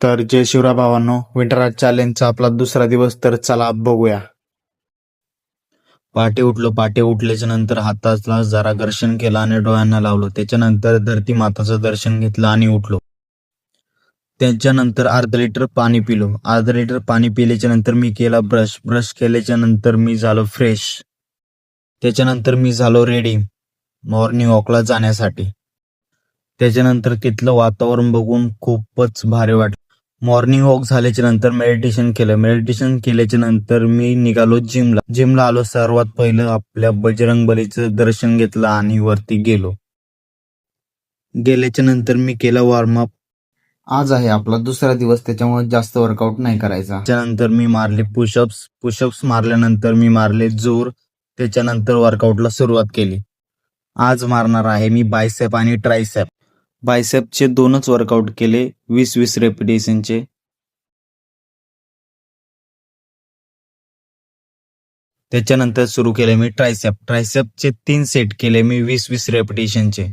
तर जय शिवराय भावांनो, विंटर चॅलेंजचा आपला दुसरा दिवस. तर चला बघूया. पहाटे उठल्याच्या नंतर हाताला जरा घर्षण केलं आणि डोळ्यांना लावलं. त्याच्यानंतर धरती माताचं दर्शन घेतलं आणि उठलो. त्याच्यानंतर अर्धा लिटर पाणी पिलो. अर्धा लिटर पाणी पिल्याच्या नंतर मी केला ब्रश केल्याच्या नंतर मी झालो फ्रेश. त्याच्यानंतर मी झालो रेडी मॉर्निंग वॉकला जाण्यासाठी. त्याच्यानंतर तिथलं वातावरण बघून खूपच भारी वाटलं. मॉर्निंग वॉक झाल्याच्या नंतर मेडिटेशन केलं. मेडिटेशन केल्याच्या नंतर मी निघालो जिमला आलो. सर्वात पहिलं आपल्या बजरंगबलीचं दर्शन घेतलं आणि वरती गेल्याच्या नंतर मी केला वॉर्मअप. आज आहे आपला दुसरा दिवस, त्याच्यामुळे जास्त वर्कआउट नाही करायचा. त्याच्यानंतर मी मारले पुशअप्स मारल्यानंतर मी मारले जोर. त्याच्यानंतर वर्कआउटला सुरुवात केली. आज मारणार आहे मी बायसेप आणि ट्रायसेप. बायसेपचे 2च वर्कआउट केले, 20-20 रेपिटेशनचे. त्याच्यानंतर सुरू केले मी ट्रायसेपचे 3 सेट केले मी 20-20 रेपिटेशनचे.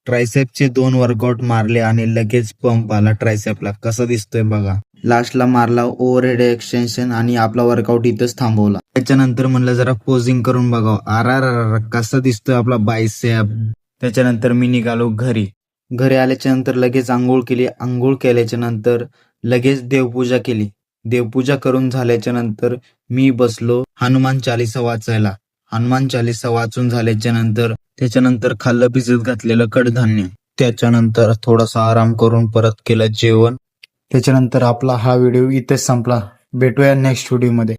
ट्रायसेपचे 2 वर्कआउट मारले आणि लगेच पंप आला ट्रायसेपला. कसं दिसतोय बघा. लास्टला मारला ओव्हरहेड एक्सटेन्शन आणि आपला वर्कआउट इथंच थांबवला. त्याच्यानंतर म्हणलं जरा पोजिंग करून बघावं. आर कसा दिसतोय आपला बायसेप. त्याच्यानंतर मी निघालो घरी आल्याच्या नंतर लगेच आंघोळ केली. आंघोळ केल्याच्या नंतर लगेच देवपूजा केली. देवपूजा करून झाल्याच्या नंतर मी बसलो हनुमान चालीसा वाचायला. हनुमान चालीसा वाचून झाल्याच्या नंतर त्याच्यानंतर खाल्लं भिजत घातलेलं कडधान्य. त्याच्यानंतर थोडासा आराम करून परत केलं जेवण. त्याच्यानंतर आपला हा व्हिडिओ इथेच संपला. भेटूया नेक्स्ट व्हिडिओ मध्ये.